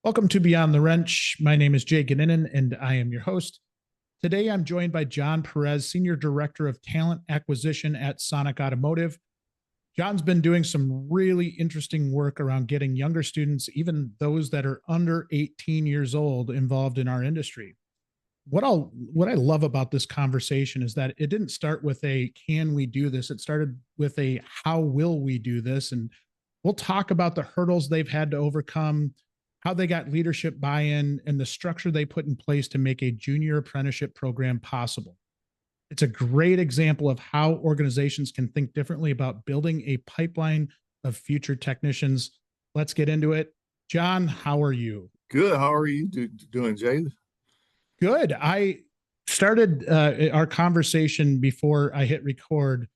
Welcome to Beyond the Wrench. My name is Jay Goninen, and I am your host. Today, I'm joined by John Perez, Senior Director of Talent Acquisition at Sonic Automotive. John's been doing some really interesting work around getting younger students, even those that are under 18 years old, involved in our industry. What I love about this conversation is that it didn't start with a can we do this? It started with a how will we do this? And we'll talk about the hurdles they've had to overcome, how they got leadership buy-in, and the structure they put in place to make a junior apprenticeship program possible. It's a great example of how organizations can think differently about building a pipeline of future technicians. Let's get into it. John, how are you? Good. How are you doing, Jay? Good. I started our conversation before I hit record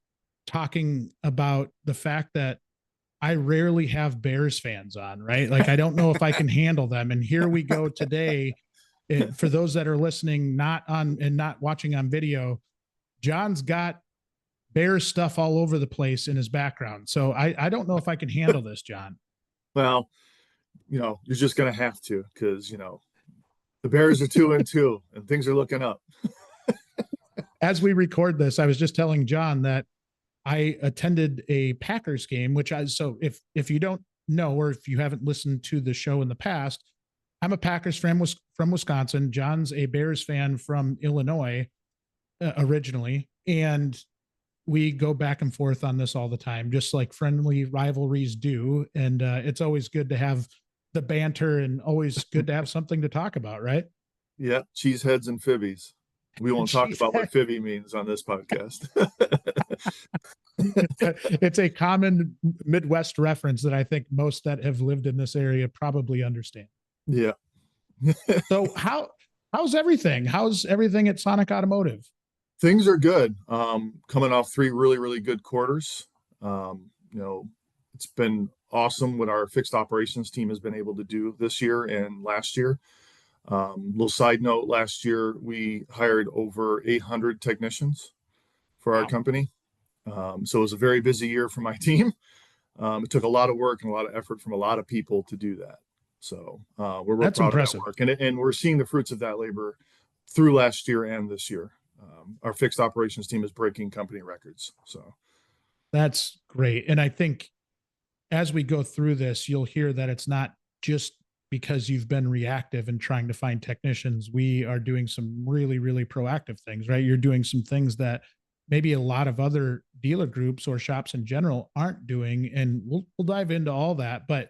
talking about the fact that I rarely have Bears fans on, right? Like, I don't know if I can handle them. And here we go today. For those that are listening, not on and not watching on video, John's got Bears stuff all over the place in his background. So I don't know if I can handle this, John. Well, you're just going to have to, because, the Bears are 2-2 and things are looking up. As we record this, I was just telling John that I attended a Packers game, so if you don't know, or if you haven't listened to the show in the past, I'm a Packers fan from Wisconsin. John's a Bears fan from Illinois originally, and we go back and forth on this all the time, just like friendly rivalries do. And it's always good to have the banter and always good to have something to talk about, right? Yeah, cheeseheads and fibbies. We won't talk about what fibby means on this podcast. It's a common Midwest reference that I think most that have lived in this area probably understand. Yeah. So how's everything? How's everything at Sonic Automotive? Things are good. Coming off 3 really, really good quarters. It's been awesome what our fixed operations team has been able to do this year and last year. Little side note, last year we hired over 800 technicians for our company. So it was a very busy year for my team. It took a lot of work and a lot of effort from a lot of people to do that. So we're real That's proud impressive. of that work. And we're seeing the fruits of that labor through last year and this year. Our fixed operations team is breaking company records. So that's great. And I think as we go through this, you'll hear that it's not just because you've been reactive and trying to find technicians. We are doing some really, really proactive things, right? You're doing some things that maybe a lot of other dealer groups or shops in general aren't doing. And we'll dive into all that. But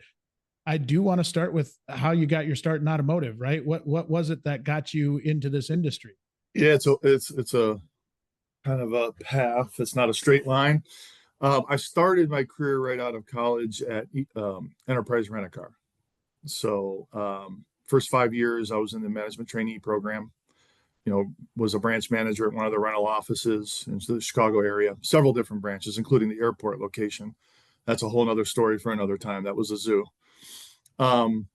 I do want to start with how you got your start in automotive, right? What was it that got you into this industry? yeah, it's a kind of a path. It's not a straight line. I started my career right out of college at Enterprise Rent-A-Car. So first 5 years I was in the management trainee program. Was a branch manager at one of the rental offices in the Chicago area, several different branches, including the airport location. That's a whole nother story for another time. That was a zoo. And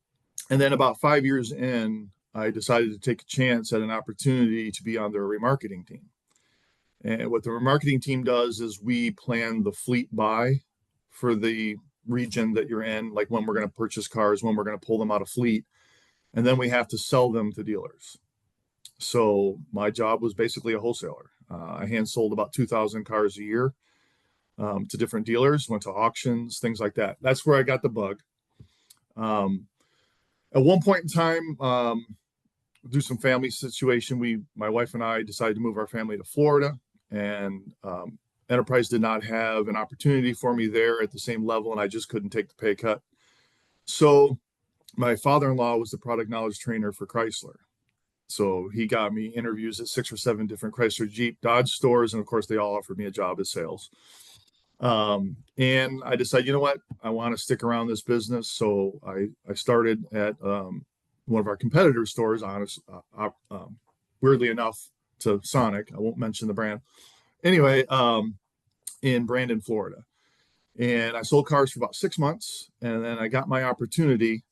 then about 5 years in, I decided to take a chance at an opportunity to be on their remarketing team. And what the remarketing team does is we plan the fleet buy for the region that you're in, like when we're going to purchase cars, when we're going to pull them out of fleet, and then we have to sell them to dealers. So my job was basically a wholesaler. I hand sold about 2,000 cars a year to different dealers, went to auctions, things like that. That's where I got the bug. At one point in time, due to some family situation, my wife and I decided to move our family to Florida, and Enterprise did not have an opportunity for me there at the same level, and I just couldn't take the pay cut. So my father-in-law was the product knowledge trainer for Chrysler. So he got me interviews at 6 or 7 different Chrysler, Jeep, Dodge stores, and of course they all offered me a job as sales. And I decided, you know what, I want to stick around this business. So I started at one of our competitor stores, weirdly enough, to Sonic. I won't mention the brand. Anyway, in Brandon, Florida. And I sold cars for about 6 months. And then I got my opportunity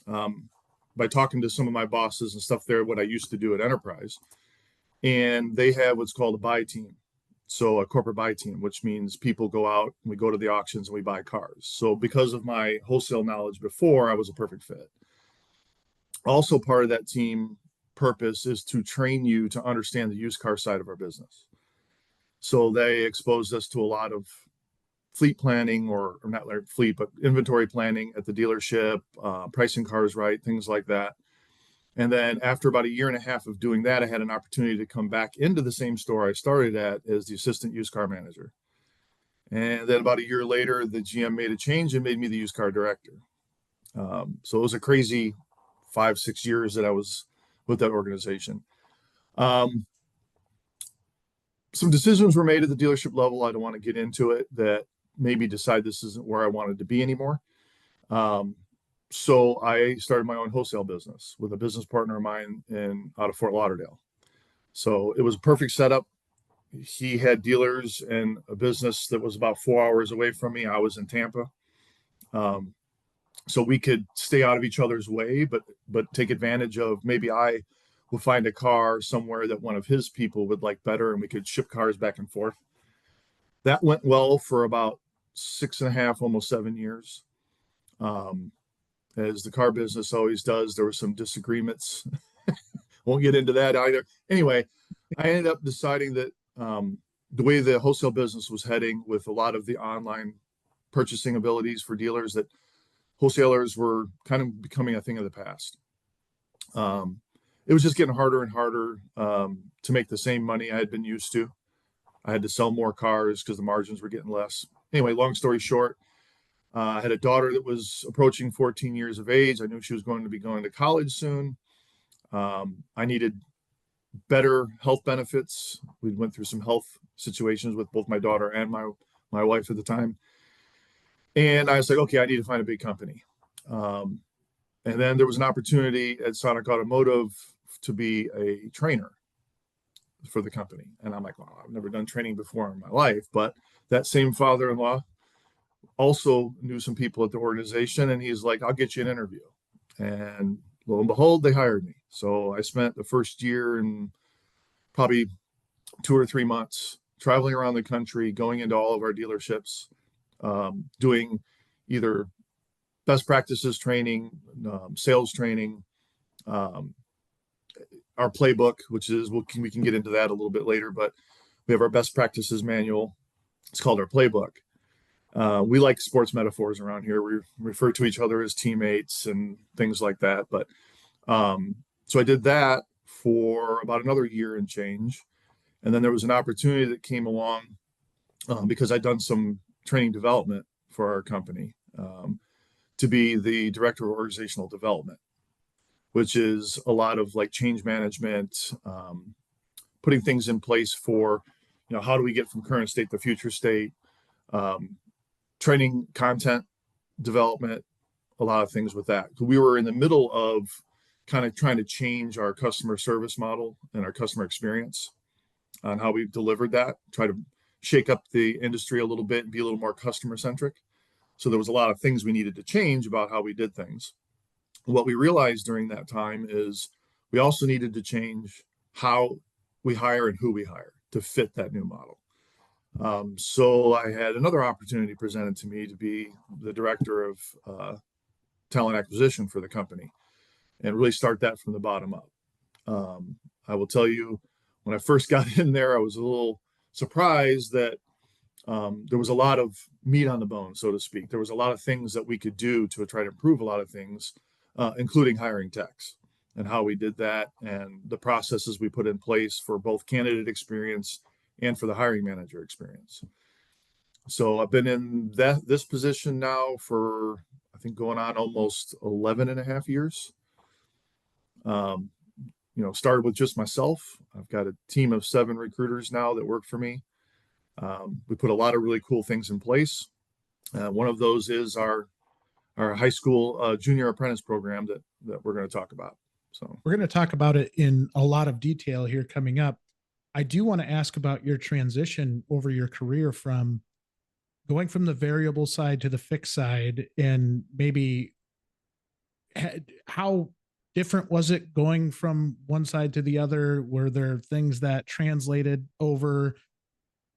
by talking to some of my bosses and stuff there, what I used to do at Enterprise. And they have what's called a buy team. So a corporate buy team, which means people go out and we go to the auctions and we buy cars. So because of my wholesale knowledge before, I was a perfect fit. Also, part of that team purpose is to train you to understand the used car side of our business. So they exposed us to a lot of fleet planning, or not like fleet, but inventory planning at the dealership, pricing cars right, things like that. And then after about a year and a half of doing that, I had an opportunity to come back into the same store I started at as the assistant used car manager. And then about a year later, the GM made a change and made me the used car director. So it was a crazy 5, 6 years that I was with that organization. Um, some decisions were made at the dealership level. I don't want to get into it, that maybe decide this isn't where I wanted to be anymore. So I started my own wholesale business with a business partner of mine out of Fort Lauderdale. So it was a perfect setup. He had dealers and a business that was about 4 hours away from me. I was in Tampa. Um, so we could stay out of each other's way, but take advantage of, maybe I would find a car somewhere that one of his people would like better, and we could ship cars back and forth. That went well for about 6.5, almost 7 years. Um, as the car business always does, there were some disagreements. Won't get into that either. Anyway, I ended up deciding that the way the wholesale business was heading, with a lot of the online purchasing abilities for dealers, that wholesalers were kind of becoming a thing of the past. It was just getting harder and harder to make the same money I had been used to. I had to sell more cars because the margins were getting less. Anyway, long story short, I had a daughter that was approaching 14 years of age. I knew she was going to be going to college soon. I needed better health benefits. We went through some health situations with both my daughter and my wife at the time. And I was like, okay, I need to find a big company. And then there was an opportunity at Sonic Automotive to be a trainer for the company. And I'm like, well, I've never done training before in my life. But that same father-in-law also knew some people at the organization, and he's like, I'll get you an interview. And lo and behold, they hired me. So I spent the first year and probably 2 or 3 months traveling around the country, going into all of our dealerships, doing either best practices training, sales training, our playbook, which is, we can get into that a little bit later, but we have our best practices manual. It's called our playbook. We like sports metaphors around here. We refer to each other as teammates and things like that. But so I did that for about another year and change. And then there was an opportunity that came along because I'd done some training development for our company, to be the director of organizational development, which is a lot of like change management, putting things in place for, how do we get from current state to future state, training content development, a lot of things with that. We were in the middle of kind of trying to change our customer service model and our customer experience on how we've delivered that, try to shake up the industry a little bit and be a little more customer centric. So there was a lot of things we needed to change about how we did things. What we realized during that time is we also needed to change how we hire and who we hire to fit that new model. So I had another opportunity presented to me to be the director of talent acquisition for the company and really start that from the bottom up. I will tell you, when I first got in there, I was a little surprised that there was a lot of meat on the bone, so to speak. There was a lot of things that we could do to try to improve a lot of things, including hiring techs, and how we did that, and the processes we put in place for both candidate experience and for the hiring manager experience. So I've been in this position now for, I think, going on almost 11 and a half years. Started with just myself. I've got a team of 7 recruiters now that work for me. We put a lot of really cool things in place. One of those is our high school junior apprentice program that we're going to talk about. So we're going to talk about it in a lot of detail here coming up. I do want to ask about your transition over your career from going from the variable side to the fixed side, and maybe how different was it going from one side to the other? Were there things that translated over?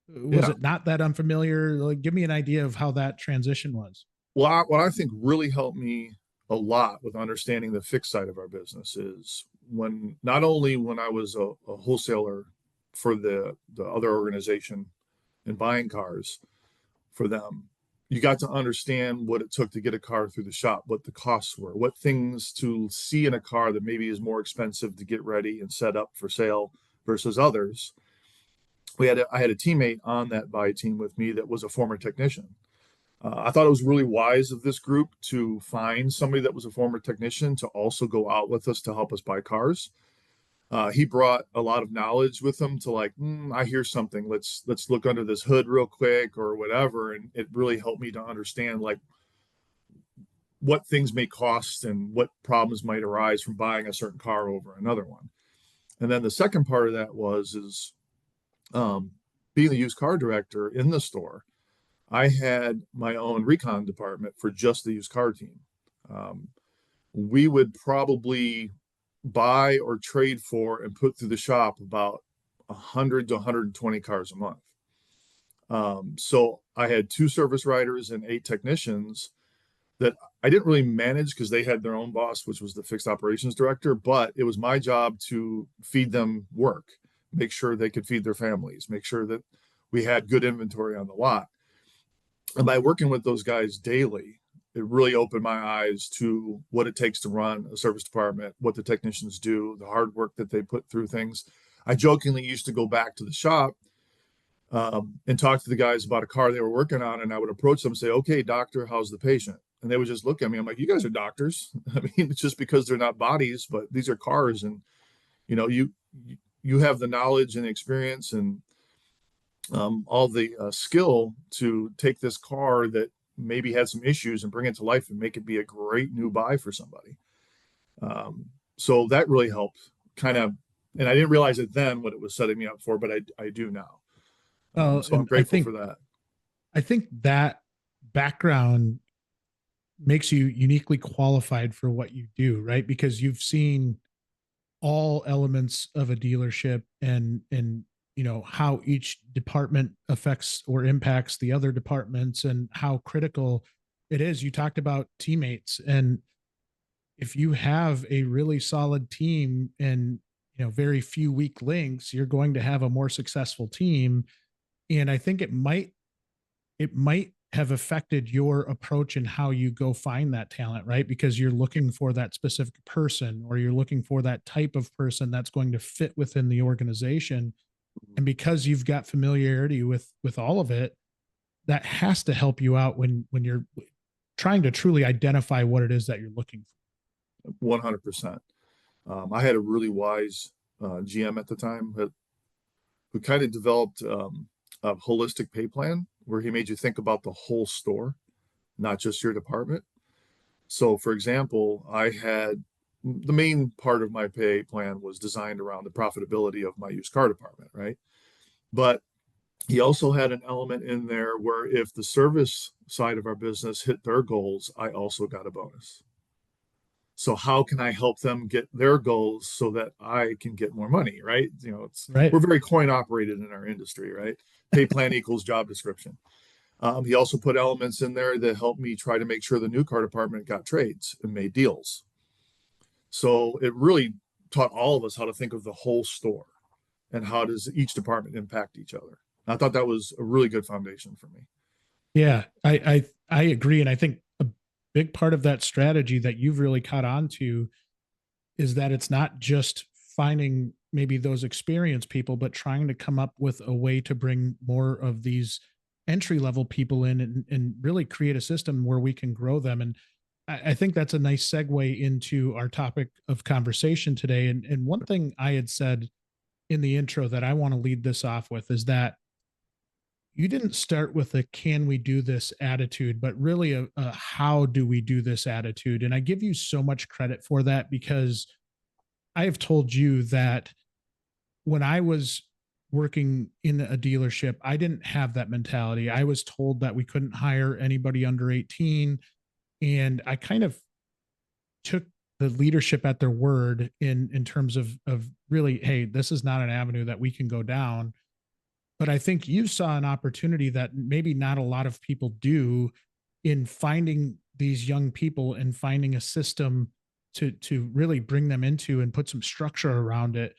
Was it not that unfamiliar? Like, give me an idea of how that transition was. Well, what I think really helped me a lot with understanding the fixed side of our business is not only when I was a wholesaler for the other organization and buying cars for them, you got to understand what it took to get a car through the shop, what the costs were, what things to see in a car that maybe is more expensive to get ready and set up for sale versus others. I had a teammate on that buy team with me that was a former technician. I thought it was really wise of this group to find somebody that was a former technician to also go out with us to help us buy cars. He brought a lot of knowledge with him to like, I hear something. Let's look under this hood real quick or whatever, and it really helped me to understand like what things may cost and what problems might arise from buying a certain car over another one. And then the second part of that is being the used car director in the store. I had my own recon department for just the used car team. We would probably buy or trade for and put through the shop about 100 to 120 cars a month. So I had 2 service writers and 8 technicians that I didn't really manage because they had their own boss, which was the fixed operations director, but it was my job to feed them work, make sure they could feed their families, make sure that we had good inventory on the lot. And by working with those guys daily, it really opened my eyes to what it takes to run a service department, what the technicians do, the hard work that they put through things. I jokingly used to go back to the shop and talk to the guys about a car they were working on. And I would approach them and say, okay, doctor, how's the patient? And they would just look at me. I'm like, you guys are doctors. I mean, it's just because they're not bodies, but these are cars. And, you have the knowledge and experience and all the skill to take this car that maybe had some issues and bring it to life and make it be a great new buy for somebody. So that really helped kind of, and I didn't realize it then what it was setting me up for, but I do now. So I'm grateful for that. I think that background makes you uniquely qualified for what you do, right? Because you've seen all elements of a dealership and how each department affects or impacts the other departments and how critical it is. You talked about teammates, and if you have a really solid team and very few weak links, you're going to have a more successful team. And I think it might have affected your approach and how you go find that talent, right? Because you're looking for that specific person, or you're looking for that type of person that's going to fit within the organization. And because you've got familiarity with all of it, that has to help you out when you're trying to truly identify what it is that you're looking for. 100%. I had a really wise GM at the time who kind of developed a holistic pay plan where he made you think about the whole store, not just your department. So, for example, I had the main part of my pay plan was designed around the profitability of my used car department, right? But he also had an element in there where if the service side of our business hit their goals, I also got a bonus. So how can I help them get their goals so that I can get more money, right? Right. We're very coin operated in our industry, right? Pay plan equals job description. He also put elements in there that helped me try to make sure the new car department got trades and made deals. So it really taught all of us how to think of the whole store and how does each department impact each other. And I thought that was a really good foundation for me. Yeah, I agree. And I think a big part of that strategy that you've really caught on to is that it's not just finding maybe those experienced people, but trying to come up with a way to bring more of these entry level people in and really create a system where we can grow them. And I think that's a nice segue into our topic of conversation today. And one thing I had said in the intro that I want to lead this off with is that you didn't start with a can we do this attitude, but really a how do we do this attitude. And I give you so much credit for that, because I have told you that when I was working in a dealership, I didn't have that mentality. I was told that we couldn't hire anybody under 18. And I kind of took the leadership at their word in terms of really, hey, this is not an avenue that we can go down. But I think you saw an opportunity that maybe not a lot of people do in finding these young people and finding a system to really bring them into and put some structure around it.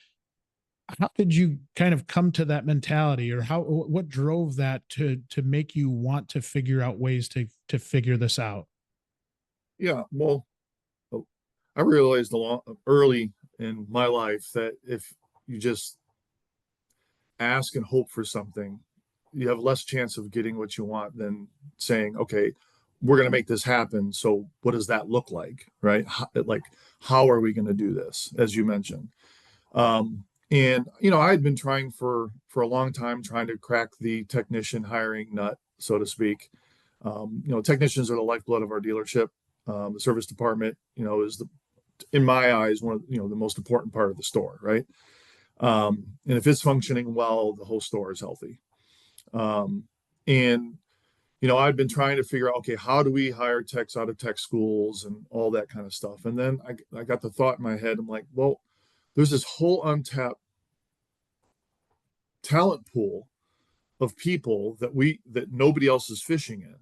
How did you kind of come to that mentality, or what drove that to make you want to figure out ways to figure this out? Yeah, well, I realized early in my life that if you just ask and hope for something, you have less chance of getting what you want than saying, okay, we're going to make this happen. So what does that look like? Right? How are we going to do this? As you mentioned. And I had been trying for a long time, trying to crack the technician hiring nut, so to speak. Technicians are the lifeblood of our dealership. The service department, is in my eyes, one of the most important part of the store, right? And if it's functioning well, the whole store is healthy. And I'd been trying to figure out, okay, how do we hire techs out of tech schools and all that kind of stuff. And then I got the thought in my head, I'm like, well, there's this whole untapped talent pool of people that nobody else is fishing in.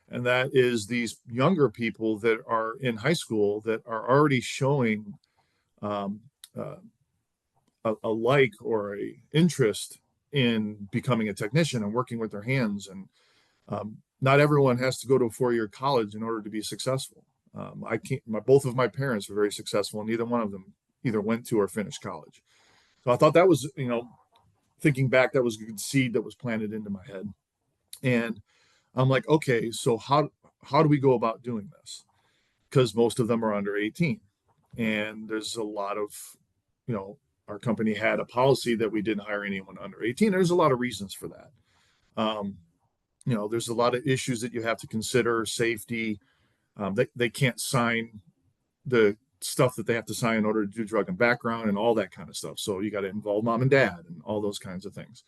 And that is these younger people that are in high school that are already showing um, uh, a like or a interest in becoming a technician and working with their hands. And not everyone has to go to a 4-year college in order to be successful. I can't. Both of my parents were very successful, and neither one of them either went to or finished college. So I thought that was, thinking back, that was a good seed that was planted into my head. And I'm like, okay, so how do we go about doing this? Because most of them are under 18, and there's a lot of, our company had a policy that we didn't hire anyone under 18. There's a lot of reasons for that. Um, there's a lot of issues that you have to consider, safety. They can't sign the stuff that they have to sign in order to do drug and background and all that kind of stuff. So you got to involve mom and dad and all those kinds of things.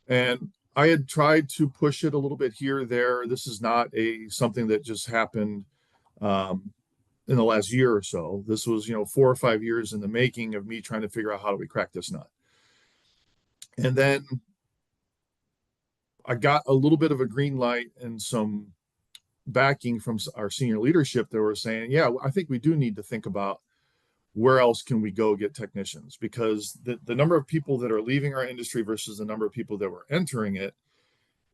And I had tried to push it a little bit here or there. This is not something that just happened in the last year or so. This was, 4 or 5 years in the making of me trying to figure out how do we crack this nut. And then I got a little bit of a green light and some backing from our senior leadership that were saying, yeah, I think we do need to think about where else can we go get technicians, because the number of people that are leaving our industry versus the number of people that were entering it,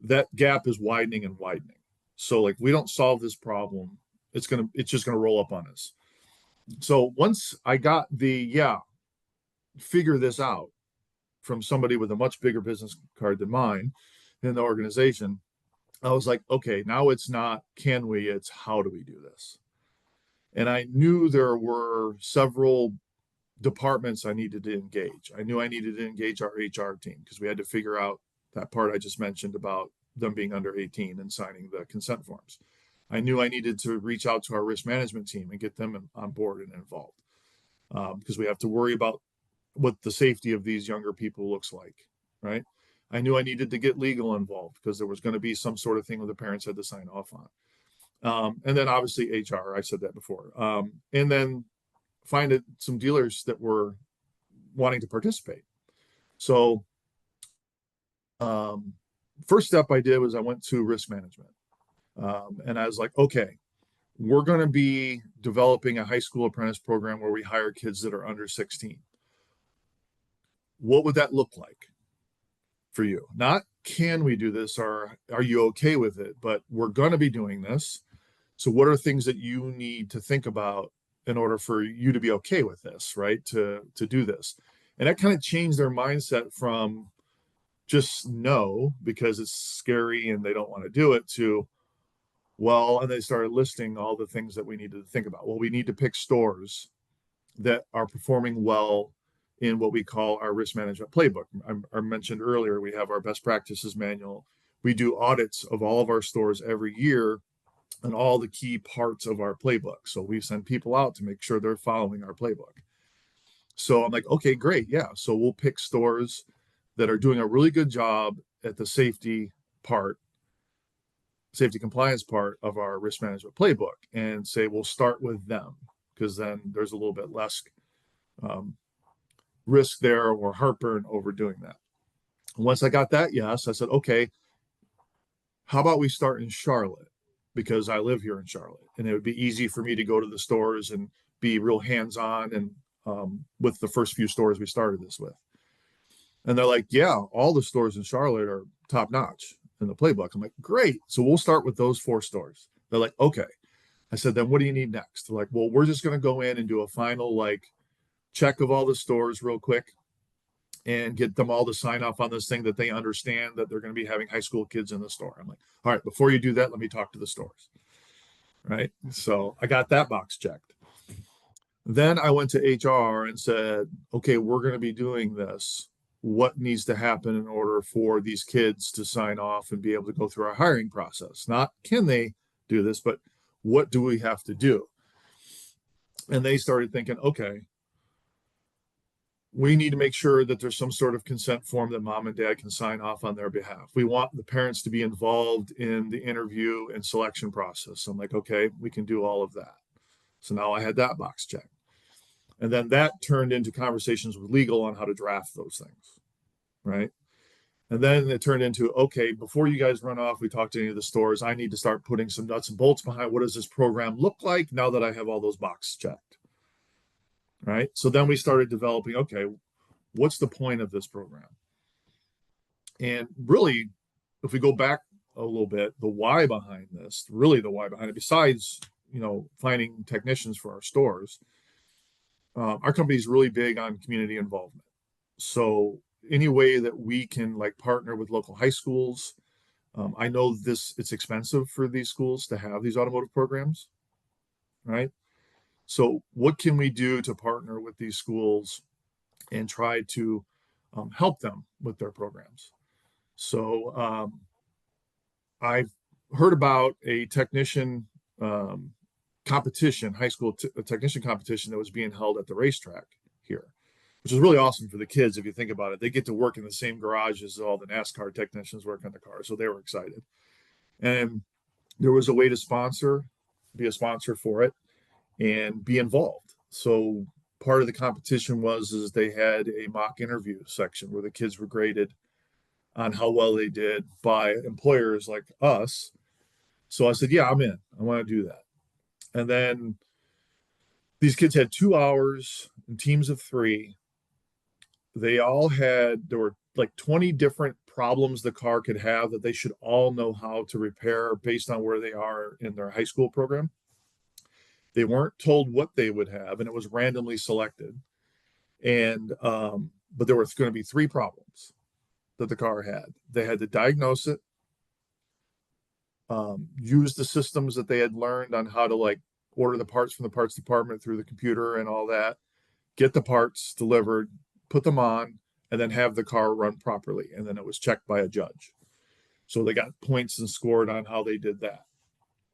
that gap is widening and widening. So like, we don't solve this problem, it's just gonna roll up on us. So once I got figure this out from somebody with a much bigger business card than mine in the organization, I was like, okay, now it's not can we, it's how do we do this? And I knew there were several departments I needed to engage. I knew I needed to engage our HR team because we had to figure out that part I just mentioned about them being under 18 and signing the consent forms. I knew I needed to reach out to our risk management team and get them on board and involved, because we have to worry about what the safety of these younger people looks like, right? I knew I needed to get legal involved because there was going to be some sort of thing where the parents had to sign off on. And then obviously HR, I said that before. And then find some dealers that were wanting to participate. So first step I did was I went to risk management. And I was like, okay, we're going to be developing a high school apprentice program where we hire kids that are under 16. What would that look like for you? Not can we do this or are you okay with it? But we're going to be doing this. So what are things that you need to think about in order for you to be okay with this, right? To do this. And that kind of changed their mindset from just no, because it's scary and they don't want to do it, to, well, and they started listing all the things that we needed to think about. Well, we need to pick stores that are performing well in what we call our risk management playbook. I mentioned earlier, we have our best practices manual. We do audits of all of our stores every year and all the key parts of our playbook. So we send people out to make sure they're following our playbook. So I'm like, okay, great. Yeah. So we'll pick stores that are doing a really good job at the safety compliance part of our risk management playbook and say, we'll start with them because then there's a little bit less risk there or heartburn over doing that. Once I got that, yes, I said, okay, how about we start in Charlotte? because I live here in Charlotte, and it would be easy for me to go to the stores and be real hands-on and with the first few stores we started this with. And they're like, yeah, all the stores in Charlotte are top notch in the playbook. I'm like, great. So we'll start with those 4 stores. They're like, okay. I said, then what do you need next? They're like, well, we're just going to go in and do a final like check of all the stores real quick and get them all to sign off on this thing that they understand that they're going to be having high school kids in the store. I'm like, all right, before you do that, let me talk to the stores. Right. So I got that box checked. Then I went to HR and said, okay, we're going to be doing this. What needs to happen in order for these kids to sign off and be able to go through our hiring process? Not can they do this, but what do we have to do? And they started thinking, okay, we need to make sure that there's some sort of consent form that mom and dad can sign off on their behalf. We want the parents to be involved in the interview and selection process. So I'm like, okay, we can do all of that. So now I had that box checked. And then that turned into conversations with legal on how to draft those things, right? And then it turned into, okay, before you guys run off, we talk to any of the stores, I need to start putting some nuts and bolts behind what does this program look like now that I have all those boxes checked, right? So then we started developing, okay, what's the point of this program? And really, if we go back a little bit, the why behind this, really the why behind it, besides, finding technicians for our stores, our company is really big on community involvement. So any way that we can like partner with local high schools, I know it's expensive for these schools to have these automotive programs, right? So what can we do to partner with these schools and try to help them with their programs? So I've heard about a technician competition, high school technician competition that was being held at the racetrack here, which is really awesome for the kids. If you think about it, they get to work in the same garage as all the NASCAR technicians work on the car. So they were excited. And there was a way to be a sponsor for it and be involved. So part of the competition is they had a mock interview section where the kids were graded on how well they did by employers like us. So I said, yeah, I'm in. I want to do that. And then these kids had 2 hours in teams of 3. There were like 20 different problems the car could have that they should all know how to repair based on where they are in their high school program. They weren't told what they would have, and it was randomly selected. And, but there were going to be 3 problems that the car had. They had to diagnose it, use the systems that they had learned on how to like order the parts from the parts department through the computer and all that, get the parts delivered, put them on, and then have the car run properly. And then it was checked by a judge. So they got points and scored on how they did that.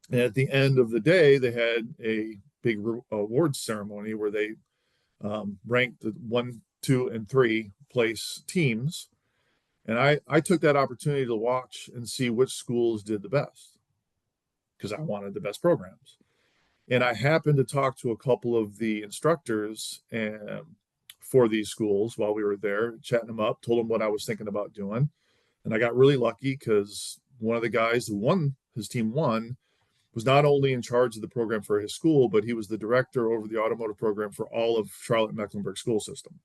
And at the end of the day, they had a big awards ceremony where they ranked the 1, 2, and 3 place teams. And I took that opportunity to watch and see which schools did the best because I wanted the best programs. And I happened to talk to a couple of the instructors for these schools while we were there, chatting them up, told them what I was thinking about doing. And I got really lucky because one of the guys who his team won, was not only in charge of the program for his school, but he was the director over the automotive program for all of Charlotte Mecklenburg school system.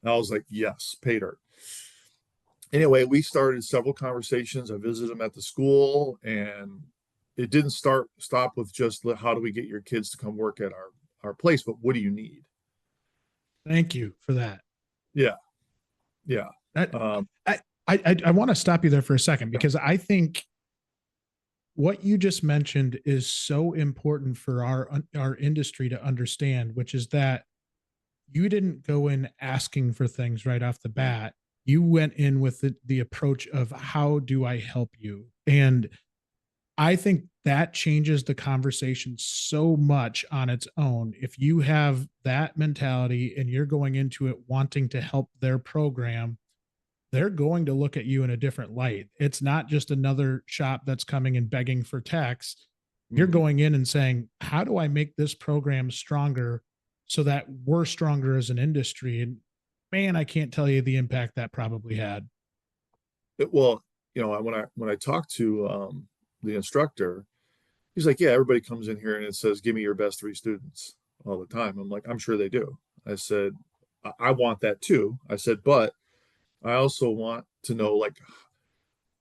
And I was like, yes, pay dirt. Anyway, we started several conversations. I visited them at the school, and it didn't stop with just how do we get your kids to come work at our place, but what do you need? Thank you for that. Yeah. I want to stop you there for a second because I think what you just mentioned is so important for our industry to understand, which is that you didn't go in asking for things right off the bat. You went in with the approach of how do I help you? And I think that changes the conversation so much on its own. If you have that mentality and you're going into it wanting to help their program, they're going to look at you in a different light. It's not just another shop that's coming and begging for techs. You're going in and saying, how do I make this program stronger so that we're stronger as an industry? And man, I can't tell you the impact that probably had. Well, when I talked to the instructor, He's like, yeah, everybody comes in here and it says, give me your best 3 students all the time. I'm like, I'm sure they do. I said, I want that too. I said, but I also want to know, like,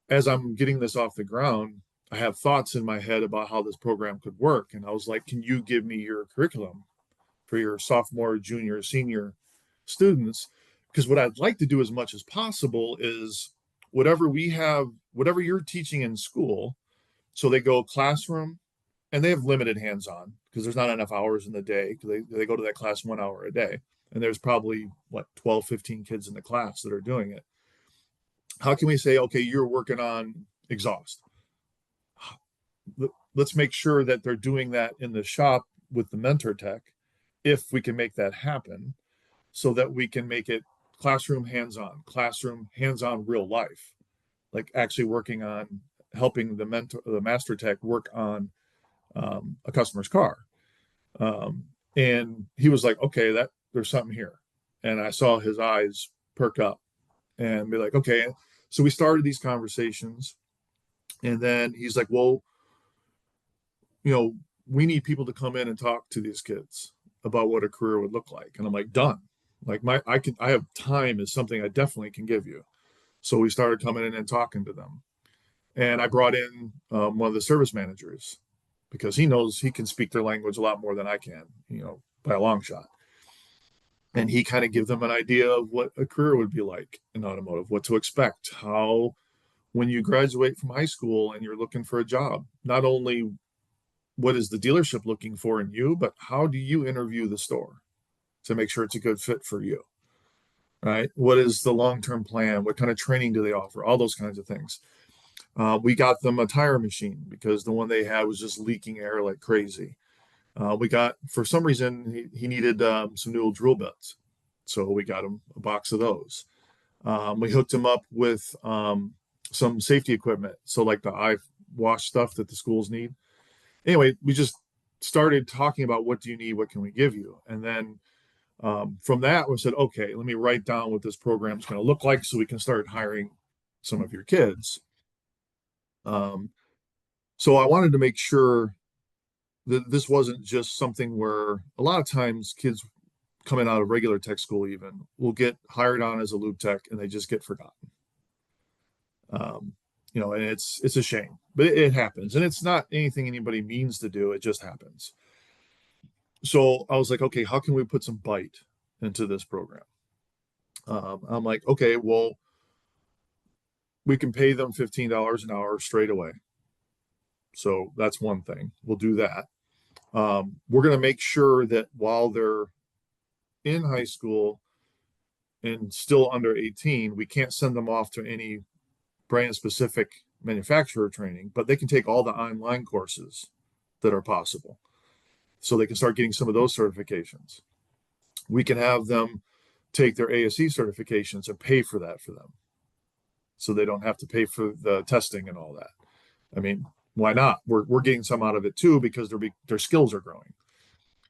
as I'm getting this off the ground, I have thoughts in my head about how this program could work. And I was like, can you give me your curriculum for your sophomore, junior, senior students? Because what I'd like to do as much as possible is whatever we have, whatever you're teaching in school. So they go classroom and they have limited hands-on because there's not enough hours in the day. They go to that class 1 hour a day. And there's probably what, 12, 15 kids in the class that are doing it. How can we say, okay, you're working on exhaust? Let's make sure that they're doing that in the shop with the mentor tech, if we can make that happen, so that we can make it classroom hands-on real life, like actually working on helping the master tech work on a customer's car. And he was like, okay, that there's something here. And I saw his eyes perk up and be like, okay. So we started these conversations, and then he's like, well, we need people to come in and talk to these kids about what a career would look like. And I'm like, done. Like I have time is something I definitely can give you. So we started coming in and talking to them. And I brought in one of the service managers because he knows he can speak their language a lot more than I can, by a long shot. And he kind of give them an idea of what a career would be like in automotive, what to expect, how when you graduate from high school and you're looking for a job, not only what is the dealership looking for in you, but how do you interview the store to make sure it's a good fit for you, right? What is the long-term plan? What kind of training do they offer? All those kinds of things. We got them a tire machine because the one they had was just leaking air like crazy. We got, for some reason, he needed some new drill bits. So we got him a box of those. We hooked him up with some safety equipment. So like the eye wash stuff that the schools need. Anyway, we just started talking about what do you need? What can we give you? And then from that, we said, okay, let me write down what this program is going to look like so we can start hiring some of your kids. So I wanted to make sure that this wasn't just something where a lot of times kids coming out of regular tech school even will get hired on as a lube tech and they just get forgotten. And it's a shame, but it happens, and it's not anything anybody means to do. It just happens. So I was like, okay, how can we put some bite into this program? I'm like, okay, well, we can pay them $15 an hour straight away. So that's one thing. We'll do that. We're going to make sure that while they're in high school and still under 18, we can't send them off to any brand specific manufacturer training, but they can take all the online courses that are possible. So they can start getting some of those certifications. We can have them take their ASE certifications and pay for that for them. So they don't have to pay for the testing and all that. I mean, why not? We're getting some out of it too, because their skills are growing.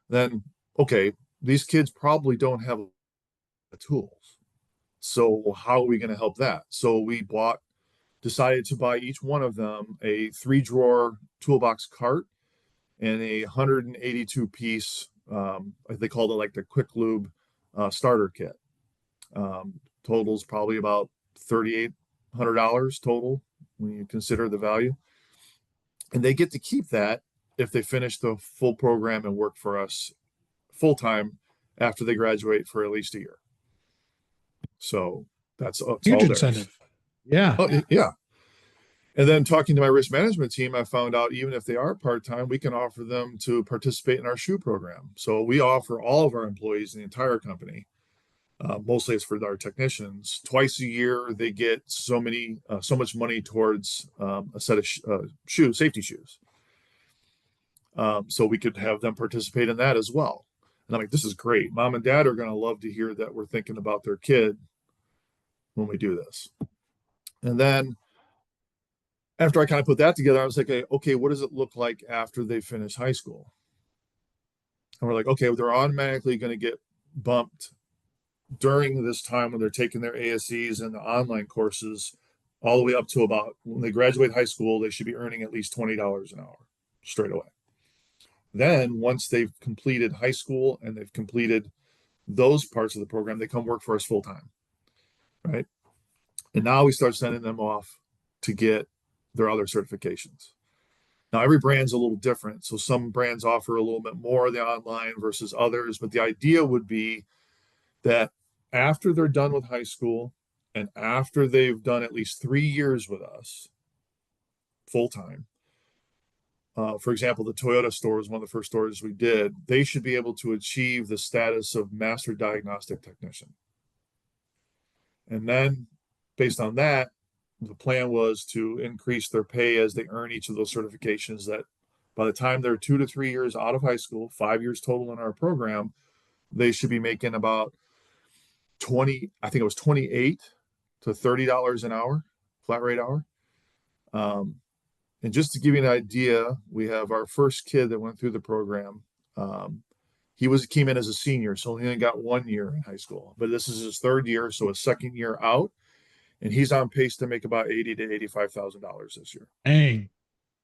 Then, okay, these kids probably don't have the tools. So how are we going to help that? So we decided to buy each one of them a 3-drawer toolbox cart and a 182 piece, they called it like the quick lube starter kit. Totals probably about $3,800 total when you consider the value. And they get to keep that if they finish the full program and work for us full time after they graduate for at least a year. So that's huge all incentive. Theirs. Yeah. Oh, yeah. And then talking to my risk management team, I found out even if they are part-time, we can offer them to participate in our shoe program. So we offer all of our employees in the entire company, mostly it's for our technicians, twice a year, they get so much money towards a set of safety shoes. So we could have them participate in that as well. And I'm like, this is great. Mom and dad are going to love to hear that we're thinking about their kid when we do this. And then after I kind of put that together, I was like, okay, what does it look like after they finish high school? And we're like, okay, they're automatically going to get bumped during this time when they're taking their ASEs and the online courses all the way up to about when they graduate high school, they should be earning at least $20 an hour. straight away. Then once they've completed high school and they've completed those parts of the program, they come work for us full time, right? And now we start sending them off to get their other certifications. Now, every brand's a little different. So some brands offer a little bit more of the online versus others. But the idea would be that after they're done with high school and after they've done at least 3 years with us full time, for example, the Toyota store is one of the first stores we did, they should be able to achieve the status of master diagnostic technician. And then based on that, the plan was to increase their pay as they earn each of those certifications, that by the time they're 2 to 3 years out of high school, 5 years total in our program, they should be making about 20, I think it was 28 to $30 an hour, flat rate hour. And just to give you an idea, we have our first kid that went through the program. He came in as a senior, so he only got 1 year in high school, but this is his third year, so his second year out, and he's on pace to make about $80,000 to $85,000 this year. Dang,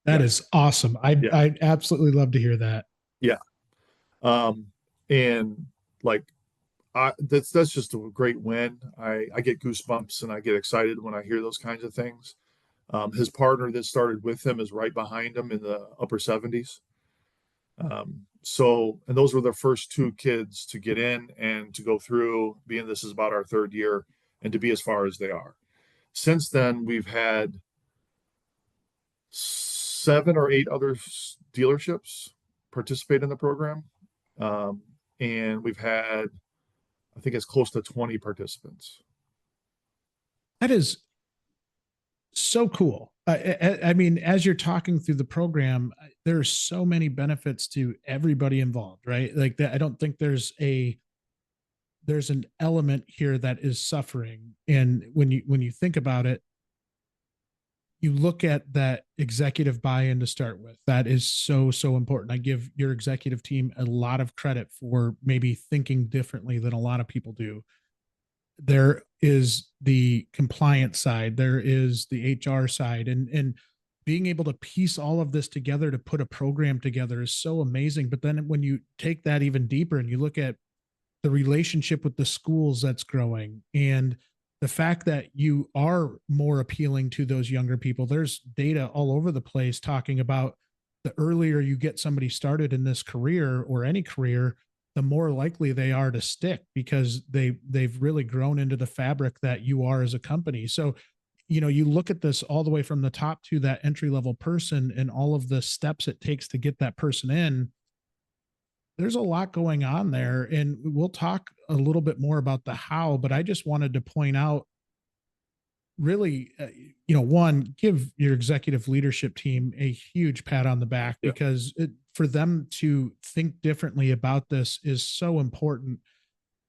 that is awesome. I absolutely love to hear that. Yeah. And like, that's just a great win. I get goosebumps and I get excited when I hear those kinds of things. His partner that started with him is right behind him in the upper 70s. And those were the first two kids to get in and to go through, being this is about our third year, and to be as far as they are. Since then, we've had 7 or 8 other dealerships participate in the program. And we've had, I think it's close to 20 participants. That is so cool. I mean, as you're talking through the program, there's so many benefits to everybody involved, right? Like that, I don't think there's an element here that is suffering. And when you think about it, you look at that executive buy-in to start with. That is so important. I give your executive team a lot of credit for maybe thinking differently than a lot of people do. There is the compliance side, there is the HR side, and being able to piece all of this together to put a program together is so amazing. But then when you take that even deeper and you look at the relationship with the schools that's growing, and the fact that you are more appealing to those younger people, there's data all over the place talking about the earlier you get somebody started in this career or any career, the more likely they are to stick, because they've really grown into the fabric that you are as a company. So, you look at this all the way from the top to that entry level person and all of the steps it takes to get that person in. There's a lot going on there, and we'll talk a little bit more about the how, but I just wanted to point out really, one, give your executive leadership team a huge pat on the back, because for them to think differently about this is so important.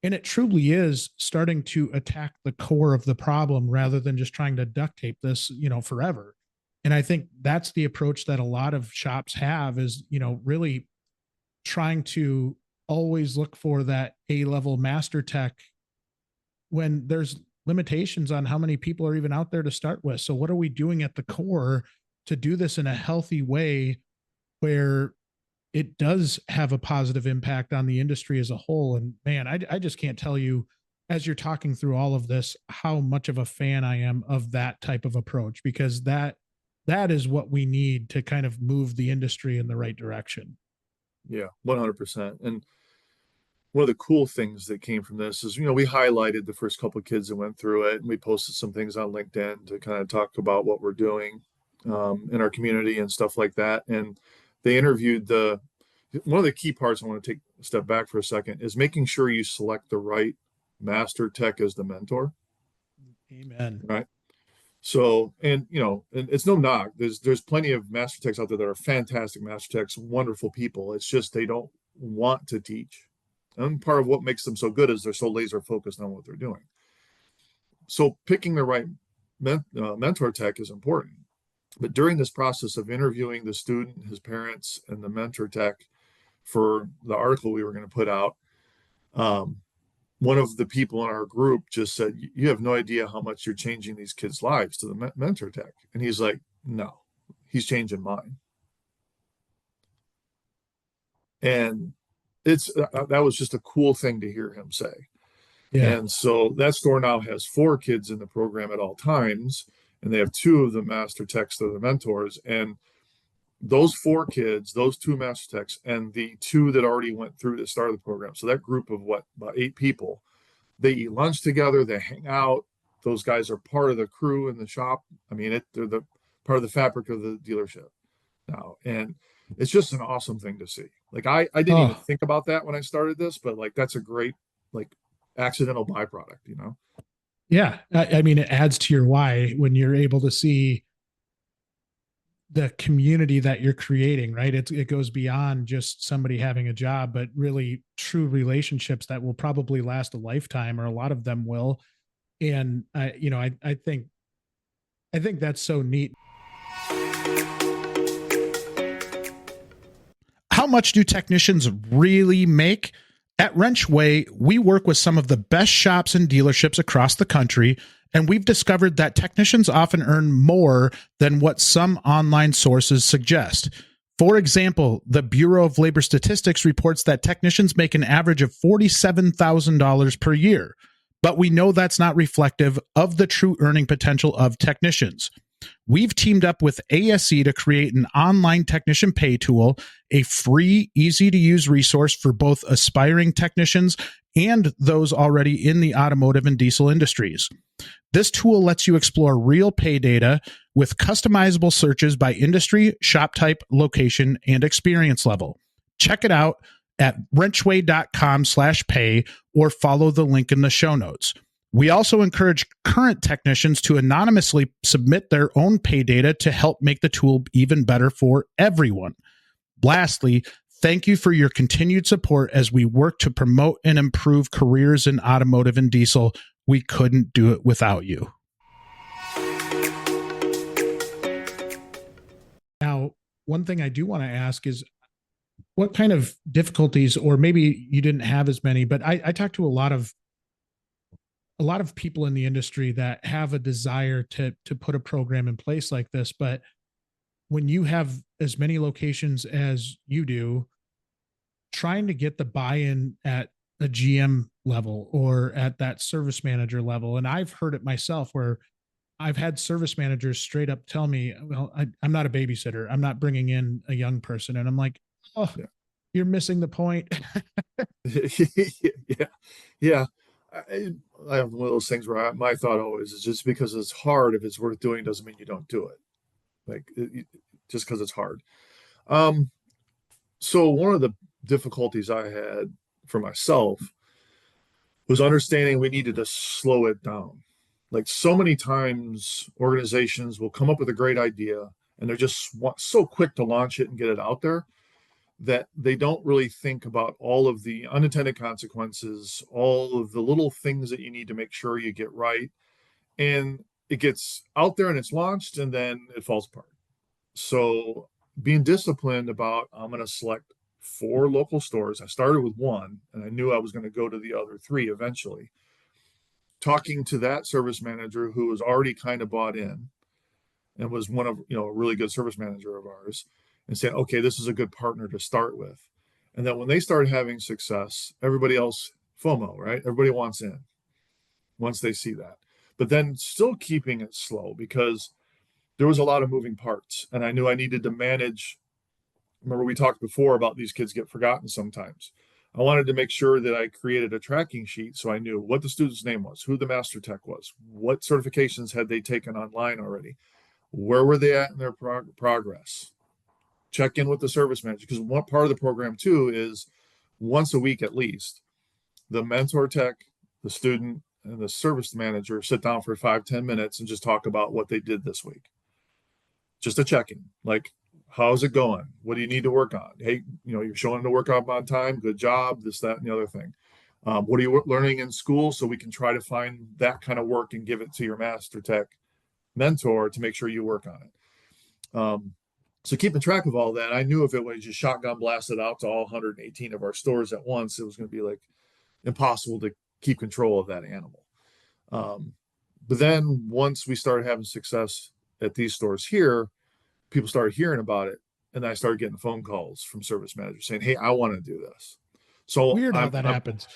And it truly is starting to attack the core of the problem rather than just trying to duct tape this, forever. And I think that's the approach that a lot of shops have, is, really trying to always look for that A-level master tech when there's limitations on how many people are even out there to start with. So what are we doing at the core to do this in a healthy way where it does have a positive impact on the industry as a whole? And man, I just can't tell you, as you're talking through all of this, how much of a fan I am of that type of approach, because that is what we need to kind of move the industry in the right direction. Yeah, 100%. And one of the cool things that came from this is, we highlighted the first couple of kids that went through it, and we posted some things on LinkedIn to kind of talk about what we're doing in our community and stuff like that. And they interviewed one of the key parts, I want to take a step back for a second, is making sure you select the right master tech as the mentor. Amen. Right. So, and it's no knock. There's plenty of master techs out there that are fantastic master techs, wonderful people. It's just they don't want to teach. And part of what makes them so good is they're so laser focused on what they're doing. So picking the right mentor tech is important. But during this process of interviewing the student, his parents, and the mentor tech for the article we were going to put out, one of the people in our group just said, "You have no idea how much you're changing these kids' lives," to the mentor tech. And he's like, "No, he's changing mine." And that was just a cool thing to hear him say. Yeah. And so that store now has 4 kids in the program at all times, and they have 2 of the master techs that are the mentors. And those 4 kids, those 2 master techs, and the 2 that already went through the start of the program. So that group of about 8 people, they eat lunch together, they hang out. Those guys are part of the crew in the shop. I mean, they're the part of the fabric of the dealership now. And it's just an awesome thing to see. Like I didn't even Oh, think about that when I started this, but like that's a great like accidental byproduct, you know? yeah. I mean, it adds to your why when you're able to see the community that you're creating, right? It goes beyond just somebody having a job, but really true relationships that will probably last a lifetime, or a lot of them will. And I think that's so neat. How much do technicians really make? At WrenchWay, we work with some of the best shops and dealerships across the country, and we've discovered that technicians often earn more than what some online sources suggest. For example, the Bureau of Labor Statistics reports that technicians make an average of $47,000 per year, but we know that's not reflective of the true earning potential of technicians. We've teamed up with ASE to create an online technician pay tool, a free, easy to use resource for both aspiring technicians and those already in the automotive and diesel industries. This tool lets you explore real pay data with customizable searches by industry, shop type, location, and experience level. Check it out at wrenchway.com/pay or follow the link in the show notes. We also encourage current technicians to anonymously submit their own pay data to help make the tool even better for everyone. Lastly, thank you for your continued support as we work to promote and improve careers in automotive and diesel. We couldn't do it without you. Now, one thing I do want to ask is, what kind of difficulties, or maybe you didn't have as many, but I talked to a lot of people in the industry that have a desire to put a program in place like this. But when you have as many locations as you do, trying to get the buy-in at a GM level or at that service manager level. And I've heard it myself where I've had service managers straight up tell me, well, I'm not a babysitter. I'm not bringing in a young person. And I'm like, oh, Yeah. you're missing the point. Yeah. Yeah. I have one of those things where my thought always is just because it's hard, if it's worth doing, doesn't mean you don't do it. Like just because it's hard. Um, so one of the difficulties I had for myself was understanding we needed to slow it down. Like so many times, organizations will come up with a great idea and they're just so quick to launch it and get it out there that they don't really think about all of the unintended consequences, all of the little things that you need to make sure you get right. And it gets out there and it's launched and then it falls apart. So being disciplined about, I'm going to select 4 local stores. I started with 1 and I knew I was going to go to the other 3 eventually. Talking to that service manager who was already kind of bought in and was one of, a really good service manager of ours, and saying, okay, this is a good partner to start with. And then when they start having success, everybody else, FOMO, right? Everybody wants in once they see that. But then still keeping it slow because there was a lot of moving parts. And I knew I needed to manage. Remember, we talked before about these kids get forgotten sometimes. I wanted to make sure that I created a tracking sheet so I knew what the student's name was, who the master tech was, what certifications had they taken online already, where were they at in their progress. Check in with the service manager, because one part of the program too is once a week at least, the mentor tech, the student, and the service manager sit down for 5-10 minutes and just talk about what they did this week. Just a check-in, like, how's it going? What do you need to work on? Hey, you're showing to work up on time. Good job. This, that, and the other thing. What are you learning in school? So we can try to find that kind of work and give it to your master tech mentor to make sure you work on it. So keeping track of all that, I knew if it was just shotgun blasted out to all 118 of our stores at once, it was going to be like impossible to keep control of that animal. But then once we started having success at these stores here, people started hearing about it And then I started getting phone calls from service managers saying, "Hey, I want to do this." So Weird how that happens.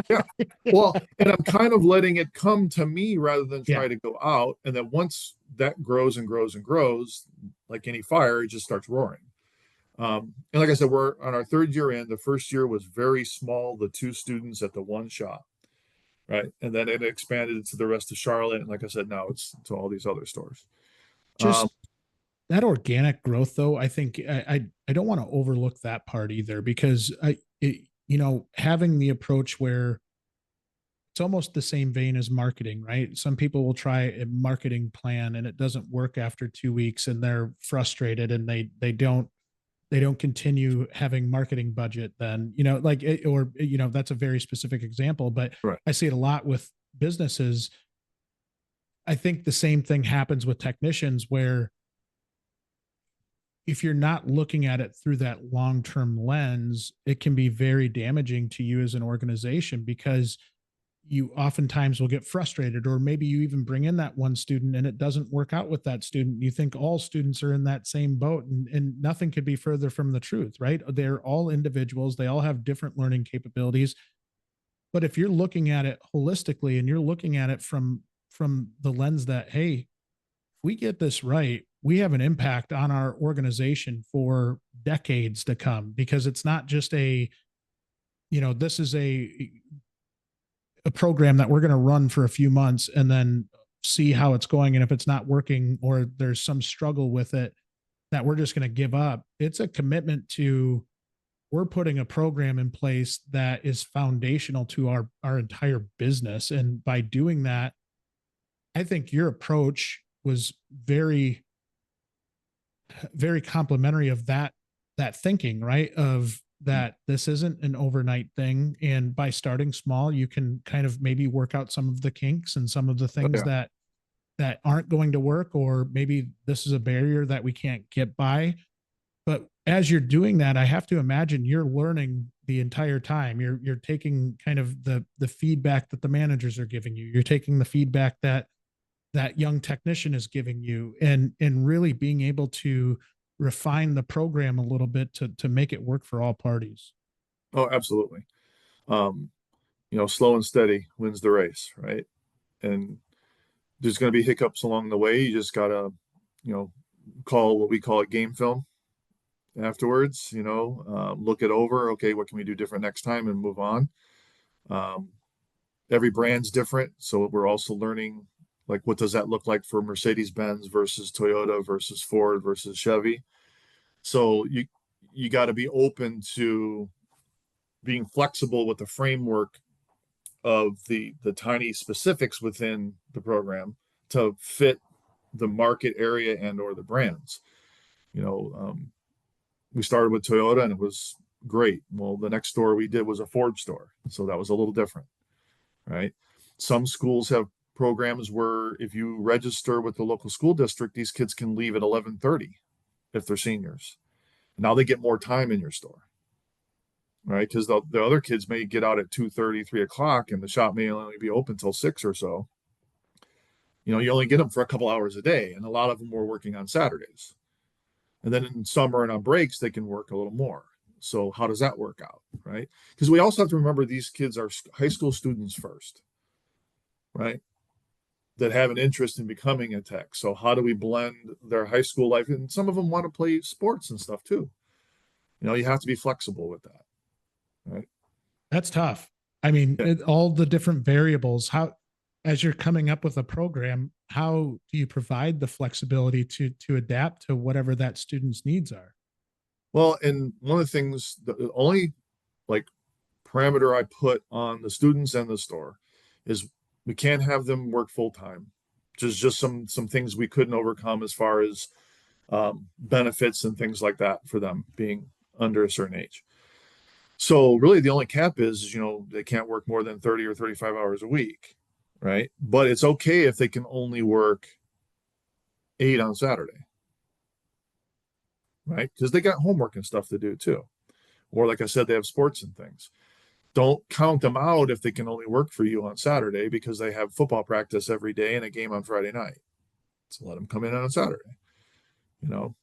yeah. Well, and I'm kind of letting it come to me rather than Yeah. try to go out. And then once that grows and grows and grows, like any fire, it just starts roaring. And like I said, we're on our third year in. The first year was very small, the 2 students at the one shop, right? And then it expanded to the rest of Charlotte. And like I said, now it's to all these other stores. Just that organic growth, though, I think I don't want to overlook that part either, because having the approach where it's almost the same vein as marketing, right? Some people will try a marketing plan and it doesn't work after 2 weeks and they're frustrated and they don't continue having marketing budget. Then, that's a very specific example, but Right. I see it a lot with businesses. I think the same thing happens with technicians, where if you're not looking at it through that long-term lens, it can be very damaging to you as an organization, because you oftentimes will get frustrated, or maybe you even bring in that one student and it doesn't work out with that student. You think all students are in that same boat, and nothing could be further from the truth, right? They're all individuals. They all have different learning capabilities. But if you're looking at it holistically and you're looking at it from the lens that, hey, if we get this right, we have an impact on our organization for decades to come, because it's not just this is a program that we're going to run for a few months and then see how it's going. And if it's not working or there's some struggle with it, that we're just going to give up. It's a commitment to, we're putting a program in place that is foundational to our entire business. And by doing that, I think your approach was very, very complimentary of that thinking, right? Of that this isn't an overnight thing. And by starting small, you can kind of maybe work out some of the kinks and some of the things Yeah. that aren't going to work, or maybe this is a barrier that we can't get by. But as you're doing that, I have to imagine you're learning the entire time. You're taking kind of the feedback that the managers are giving you. You're taking the feedback that young technician is giving you, and really being able to refine the program a little bit to make it work for all parties. Oh, absolutely. Um, slow and steady wins the race, right? And there's going to be hiccups along the way. You just gotta, call what we call it game film afterwards. Look it over. Okay, what can we do different next time, and move on. Um, every brand's different, so we're also learning, like, what does that look like for Mercedes-Benz versus Toyota versus Ford versus Chevy. So you got to be open to being flexible with the framework of the tiny specifics within the program to fit the market area and or the brands. We started with Toyota and it was great. Well, the next store we did was a Ford store, so that was a little different, right? Some schools have programs where if you register with the local school district, these kids can leave at 11:30 if they're seniors. Now they get more time in your store, right? Because the other kids may get out at 2:30, 3 o'clock, and the shop may only be open till 6 or so. You only get them for a couple hours a day, and a lot of them were working on Saturdays. And then in summer and on breaks, they can work a little more. So how does that work out, right? Because we also have to remember these kids are high school students first, right? That have an interest in becoming a tech. So how do we blend their high school life? And some of them want to play sports and stuff too. You have to be flexible with that, right? That's tough. I mean, Yeah. all the different variables, how, as you're coming up with a program, how do you provide the flexibility to adapt to whatever that student's needs are? Well, and one of the things, the only like parameter I put on the students and the store is we can't have them work full time. Just some things we couldn't overcome as far as benefits and things like that for them being under a certain age. So really the only cap is, they can't work more than 30 or 35 hours a week, right? But it's okay if they can only work 8 on Saturday, right? Because they got homework and stuff to do too. Or like I said, they have sports and things. Don't count them out if they can only work for you on Saturday because they have football practice every day and a game on Friday night. So let them come in on Saturday. You know,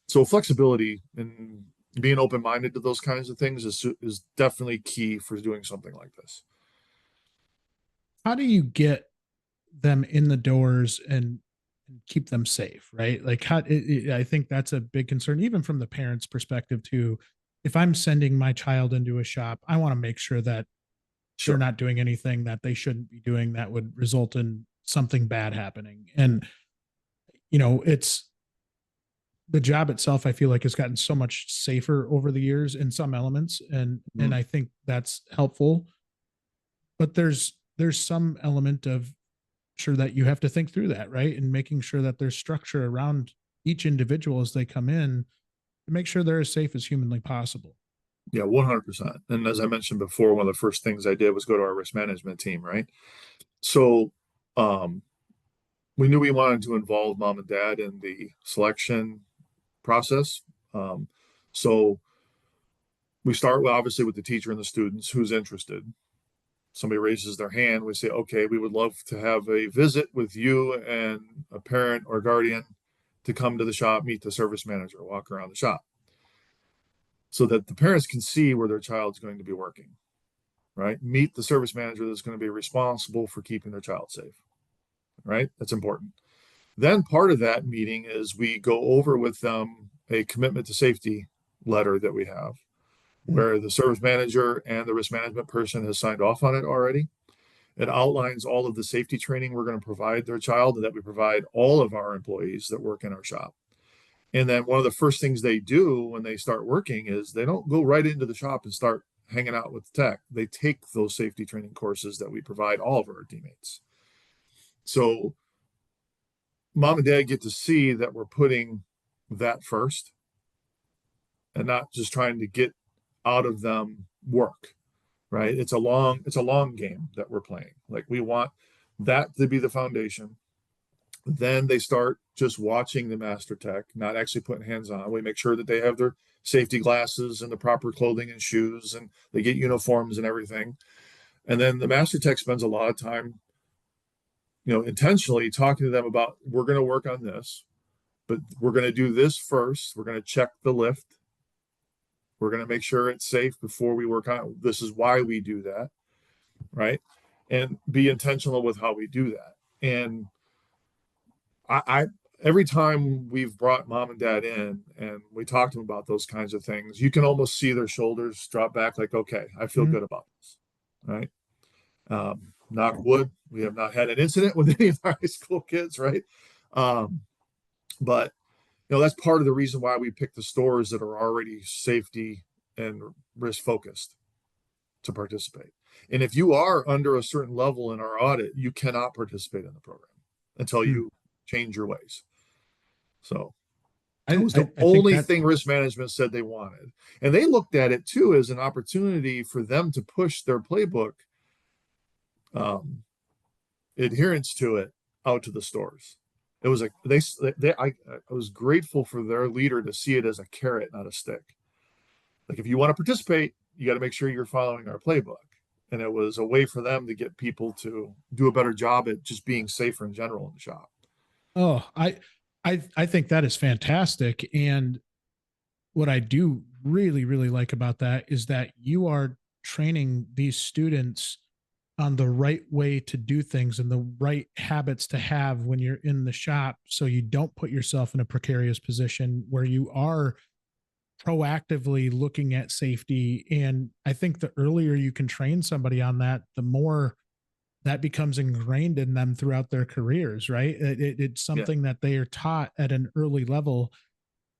So flexibility and being open-minded to those kinds of things is definitely key for doing something like this. How do you get them in the doors and keep them safe, right? Like I think that's a big concern, even from the parents' perspective too. If I'm sending my child into a shop, I want to make sure that they're Sure. not doing anything that they shouldn't be doing that would result in something bad happening. And, it's the job itself, I feel like has gotten so much safer over the years in some elements. And Mhm. I think that's helpful. But there's some element of sure that you have to think through that, right? And making sure that there's structure around each individual as they come in to make sure they're as safe as humanly possible. Yeah, 100%. And as I mentioned before, one of the first things I did was go to our risk management team, right? So, um, we knew we wanted to involve mom and dad in the selection process. Um, so we start with obviously with the teacher and the students who's interested. Somebody raises their hand, we say, okay, we would love to have a visit with you and a parent or guardian to come to the shop, meet the service manager, walk around the shop so that the parents can see where their child's going to be working, right? Meet the service manager that's going to be responsible for keeping their child safe, right? That's important. Then part of that meeting is we go over with them a commitment to safety letter that we have where the service manager and the risk management person has signed off on it already. It outlines all of the safety training we're going to provide their child and that we provide all of our employees that work in our shop. And then one of the first things they do when they start working is they don't go right into the shop and start hanging out with the tech. They take those safety training courses that we provide all of our teammates. So mom and dad get to see that we're putting that first and not just trying to get out of them work, right? It's a long game that we're playing. Like we want that to be the foundation. Then they start just watching the master tech, not actually putting hands on. We make sure that they have their safety glasses and the proper clothing and shoes, and they get uniforms and everything. And then the master tech spends a lot of time, intentionally talking to them about we're going to work on this, but we're going to do this first. We're going to check the lift. We're going to make sure it's safe before we work on it. This is why we do that, right? And be intentional with how we do that. And I every time we've brought mom and dad in and we talk to them about those kinds of things, you can almost see their shoulders drop back like, okay, I feel Mhm. good about this. Right. Knock wood, we have not had an incident with any of our high school kids, right? Um, but that's part of the reason why we pick the stores that are already safety and risk focused to participate. And if you are under a certain level in our audit, you cannot participate in the program until Mm. you change your ways. So that I, was the I think only that thing risk management said they wanted. And they looked at it too as an opportunity for them to push their playbook um, adherence to it out to the stores. It was like I was grateful for their leader to see it as a carrot, not a stick. Like if you want to participate, you got to make sure you're following our playbook. And it was a way for them to get people to do a better job at just being safer in general in the shop. oh, I think that is fantastic. And what I do really, really like about that is that you are training these students on the right way to do things and the right habits to have when you're in the shop so you don't put yourself in a precarious position where you are proactively looking at safety. And I think the earlier you can train somebody on that, the more that becomes ingrained in them throughout their careers, right? It's Yeah. something that they are taught at an early level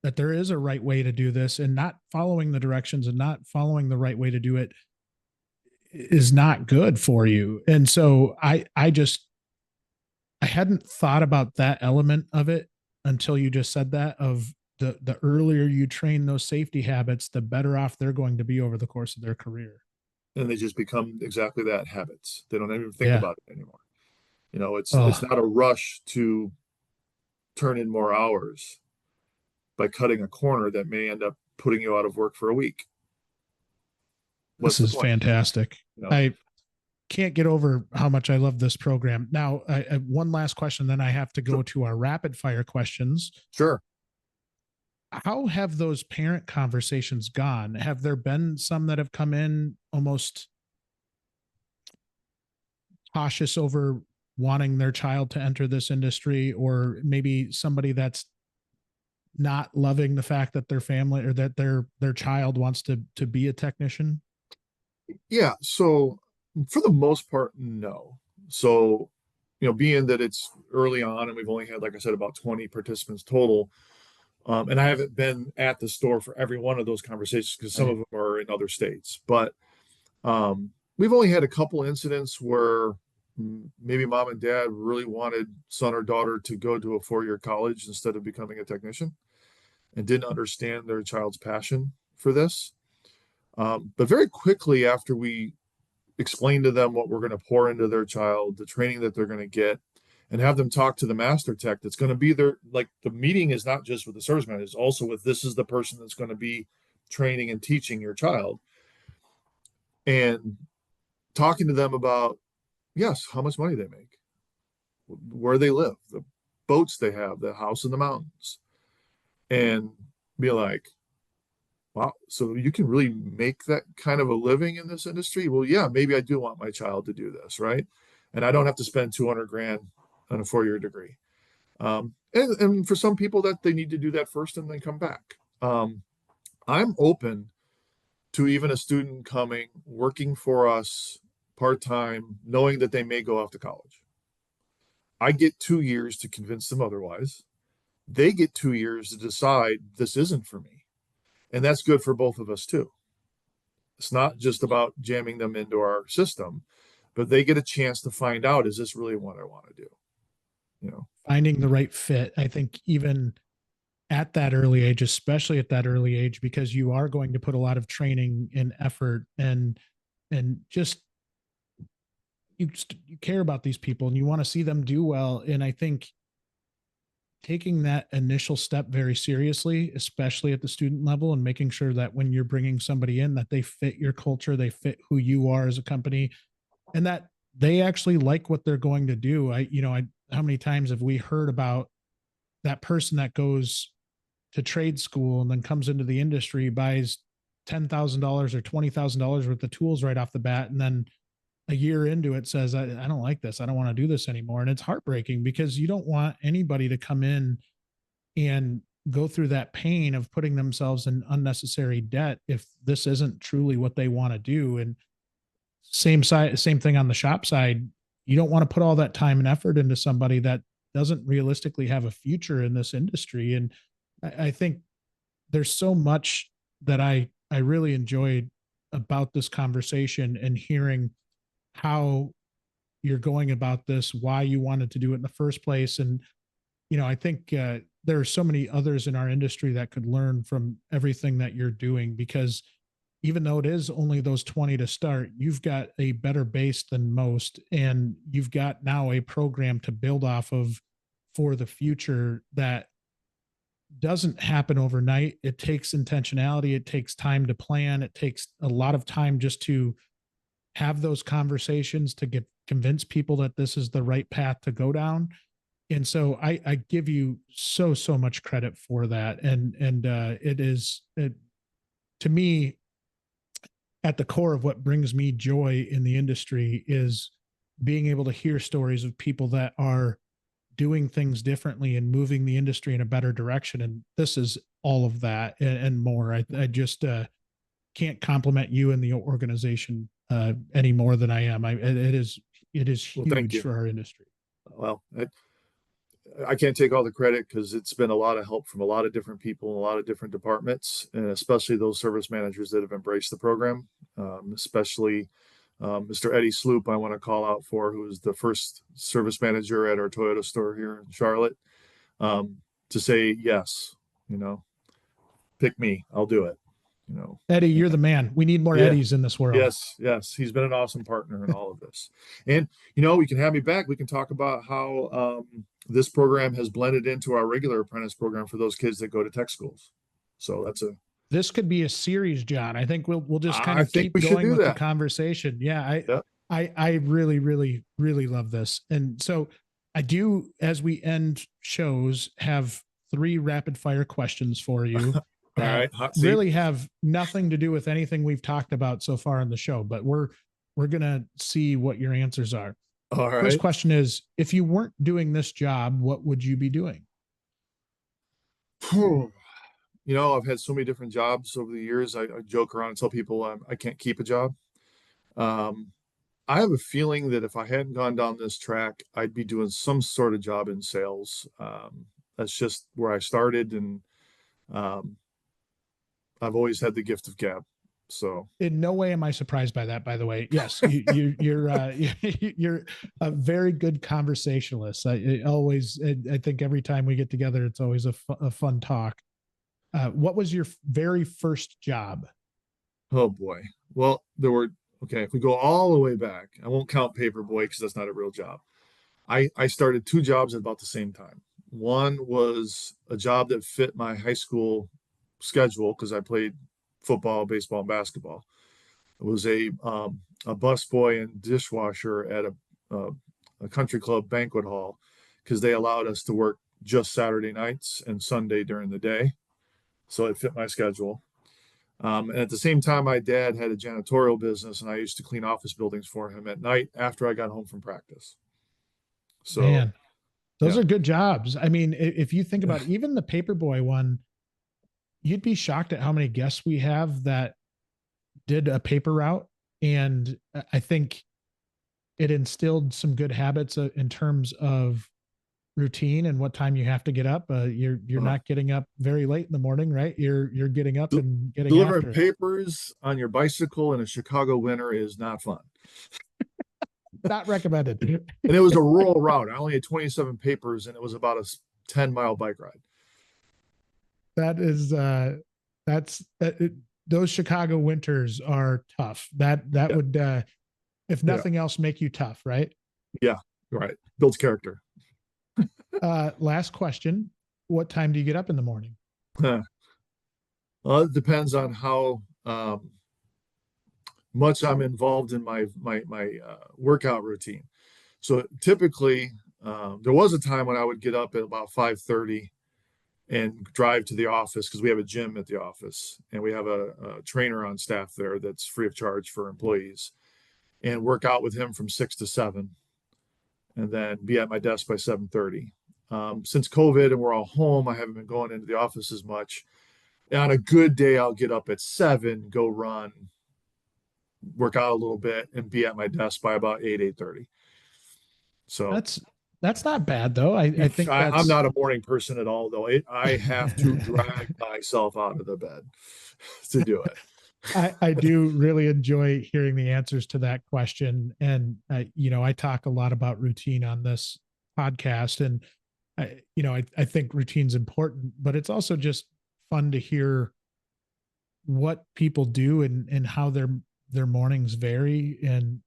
that there is a right way to do this, and not following the directions and not following the right way to do it is not good for you. And so I hadn't thought about that element of it until you just said that of the earlier you train those safety habits, the better off they're going to be over the course of their career. And they just become exactly that, habits. They don't even think Yeah. about it anymore. It's Oh, not a rush to turn in more hours by cutting a corner that may end up putting you out of work for a week. this What's the is point? fantastic. You know, I can't get over how much I love this program. Now, one last question, then I have to go to our rapid fire questions. sure. how have those parent conversations gone? Have there been some that have come in almost cautious over wanting their child to enter this industry, or maybe somebody that's not loving the fact that their family or that their child wants to be a technician? Yeah. So for the most part, no. So, being that it's early on and we've only had, like I said, about 20 participants total, and I haven't been at the store for every one of those conversations because some Right. of them are in other states, but we've only had a couple incidents where maybe mom and dad really wanted son or daughter to go to a 4-year college instead of becoming a technician and didn't understand their child's passion for this. But very quickly after we explain to them what we're going to pour into their child, the training that they're going to get, and have them talk to the master tech that's going to be there. Like the meeting is not just with the service manager, it's also with this is the person that's going to be training and teaching your child. And talking to them about, yes, how much money they make, where they live, the boats they have, the house in the mountains, and be like, wow, so you can really make that kind of a living in this industry? Well, yeah, maybe I do want my child to do this, right? And I don't have to spend 200 grand on a 4-year degree. And for some people that they need to do that first and then come back. I'm open to even a student coming, working for us part-time, knowing that they may go off to college. I get 2 years to convince them otherwise. They get 2 years to decide this isn't for me. And that's good for both of us too. It's not just about jamming them into our system, but they get a chance to find out, is this really what I want to do? Finding the right fit. I think even at that early age, especially at that early age, because you are going to put a lot of training and effort and just you care about these people and you want to see them do well. And I think taking that initial step very seriously, especially at the student level, and making sure that when you're bringing somebody in, that they fit your culture, they fit who you are as a company, and that they actually like what they're going to do. How many times have we heard about that person that goes to trade school and then comes into the industry, buys $10,000 or $20,000 worth of tools right off the bat, and then a year into it says, I don't like this. I don't want to do this anymore. And it's heartbreaking because you don't want anybody to come in and go through that pain of putting themselves in unnecessary debt if this isn't truly what they want to do. And same thing on the shop side. You don't want to put all that time and effort into somebody that doesn't realistically have a future in this industry. And I think there's so much that I really enjoyed about this conversation and hearing how you're going about this, why you wanted to do it in the first place. And, I think there are so many others in our industry that could learn from everything that you're doing, because even though it is only those 20 to start, you've got a better base than most. And you've got now a program to build off of for the future that doesn't happen overnight. It takes intentionality. It takes time to plan. It takes a lot of time just to have those conversations to convince people that this is the right path to go down. And so I give you so much credit for that. And to me, at the core of what brings me joy in the industry is being able to hear stories of people that are doing things differently and moving the industry in a better direction. And this is all of that and more. I just can't compliment you and the organization any more than I am. It is Well, thank huge you. for our industry. Well, I can't take all the credit because it's been a lot of help from a lot of different people in a lot of different departments, and especially those service managers that have embraced the program, especially Mr. Eddie Sloop, I want to call out for, who was the first service manager at our Toyota store here in Charlotte, to say, yes, pick me, I'll do it. Eddie, you're the man. We need more Yeah. Eddies in this world. Yes. He's been an awesome partner in all of this. And, you can have me back. We can talk about how this program has blended into our regular apprentice program for those kids that go to tech schools. So This could be a series, John. I think we'll just kind I of think keep we should going do with the that. conversation. Yeah, Yeah. I really, really love this. And so I do, as we end shows, have 3 rapid fire questions for you All that right, hot seat. really have nothing to do with anything we've talked about so far on the show, but we're going to see what your answers are. All right. First question is, if you weren't doing this job, what would you be doing? You know, I've had so many different jobs over the years. I joke around and tell people I can't keep a job. Um, I have a feeling that if I hadn't gone down this track, I'd be doing some sort of job in sales. That's just where I started, and um, I've always had the gift of gab. So In no way am I surprised by that, by the way. Yes, you're a very good conversationalist. I think every time we get together, it's always a fun talk. What was your very first job? oh boy. Well, there were okay, if we go all the way back, I won't count Paperboy because that's not a real job. I started 2 jobs at about the same time. One was a job that fit my high school schedule because I played football, baseball, and basketball. It was a busboy and dishwasher at a country club banquet hall because they allowed us to work just Saturday nights and Sunday during the day. So it fit my schedule. And at the same time, my dad had a janitorial business, and I used to clean office buildings for him at night after I got home from practice. So, Man, those yeah. are good jobs. I mean, if you think about even the Paperboy one, you'd be shocked at how many guests we have that did a paper route. And I think it instilled some good habits in terms of routine and what time you have to get up. You're not getting up very late in the morning, right? You're getting up and getting Delivering after it. papers on your bicycle in a Chicago winter is not fun. Not recommended. And it was a rural route. I only had 27 papers, and it was about a 10-mile bike ride. That is that's those Chicago winters are tough. That Yeah. would if nothing else make you tough, right? Yeah, right. Builds character. Last question. What time do you get up in the morning? Well, it depends on how much I'm involved in my workout routine. So typically, there was a time when I would get up at about 5:30 and drive to the office because we have a gym at the office and we have a trainer on staff there that's free of charge for employees, and work out with him from 6 to 7, and then be at my desk by 7:30. Since COVID and we're all home, I haven't been going into the office as much. And on a good day, I'll get up at 7, go run, work out a little bit, and be at my desk by about 8:30. So That's not bad though. I think I'm not a morning person at all, though. I have to drag myself out of the bed to do it. I do really enjoy hearing the answers to that question. And I talk a lot about routine on this podcast, and I think routine's important, but it's also just fun to hear what people do and how their mornings vary. And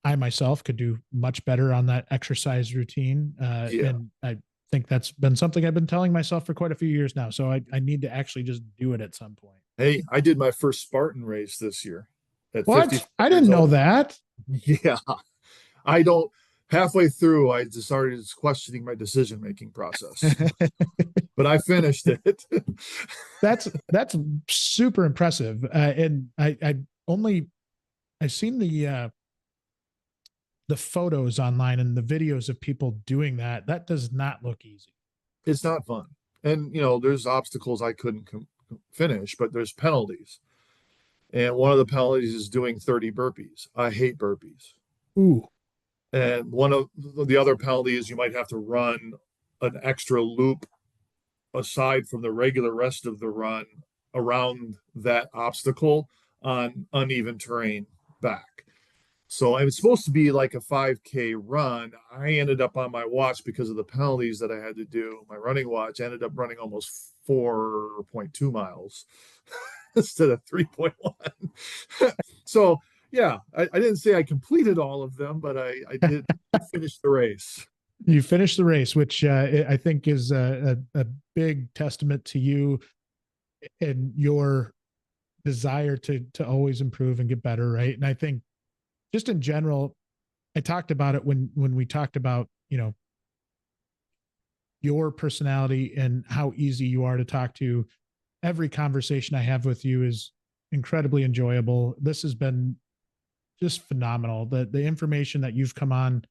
I myself could do much better on that exercise routine. Yeah. And I think that's been something I've been telling myself for quite a few years now. So I need to actually just do it at some point. Hey, I did my first Spartan race this year at What? 50 I didn't know that. Yeah. I don't halfway through I started questioning my decision-making process. But I finished it. That's super impressive. And I've seen the photos online and the videos of people doing that. That does not look easy. It's not fun. And there's obstacles I couldn't finish, but there's penalties. And one of the penalties is doing 30 burpees. I hate burpees. Ooh. And one of the other penalties, you might have to run an extra loop aside from the regular rest of the run around that obstacle on uneven terrain back. So it's supposed to be like a 5K run. I ended up on my watch because of the penalties that I had to do. My running watch ended up running almost 4.2 miles instead of 3.1. So yeah, I didn't say I completed all of them, but I did finish the race. You finished the race, which I think is a big testament to you and your desire to always improve and get better, right? And I think just in general, I talked about it when we talked about, your personality and how easy you are to talk to. Every conversation I have with you is incredibly enjoyable. This has been just phenomenal. The information that you've come on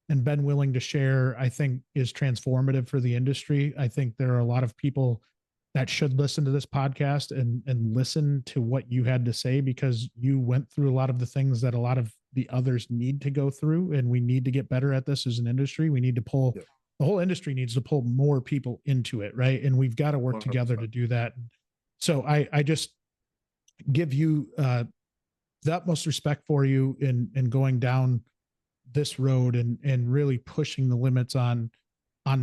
and been willing to share, I think, is transformative for the industry. I think there are a lot of people that should listen to this podcast and listen to what you had to say, because you went through a lot of the things that a lot of the others need to go through. And we need to get better at this as an industry. We need to pull, the whole industry needs to pull more people into it. Right. And we've got to work 100%. Together to do that. So I just give you the utmost respect for you in going down this road and really pushing the limits on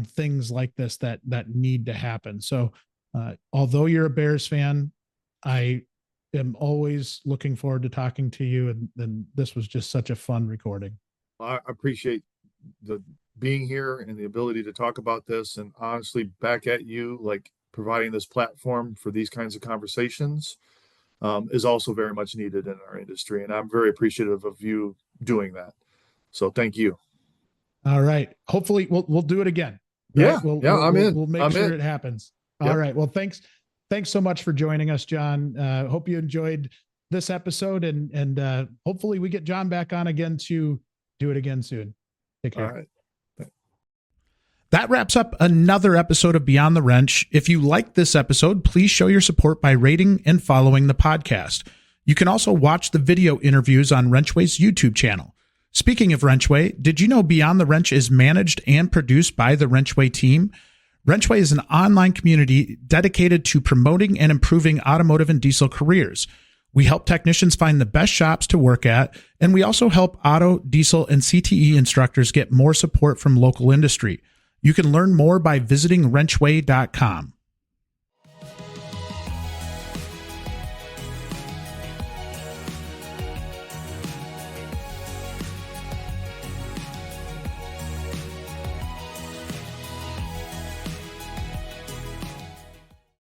things like this that need to happen. So although you're a Bears fan, I am always looking forward to talking to you. And this was just such a fun recording. I appreciate the being here and the ability to talk about this, and honestly, back at you, like providing this platform for these kinds of conversations is also very much needed in our industry. And I'm very appreciative of you doing that. So thank you. All right. Hopefully we'll do it again. Right? I'm in. We'll make sure it happens. All right. Well, thanks so much for joining us, John. Hope you enjoyed this episode, and hopefully we get John back on again to do it again soon. Take care. All right. That wraps up another episode of Beyond the Wrench. If you liked this episode, please show your support by rating and following the podcast. You can also watch the video interviews on WrenchWay's YouTube channel. Speaking of WrenchWay, did you know Beyond the Wrench is managed and produced by the WrenchWay team? WrenchWay is an online community dedicated to promoting and improving automotive and diesel careers. We help technicians find the best shops to work at, and we also help auto, diesel, and CTE instructors get more support from local industry. You can learn more by visiting wrenchway.com.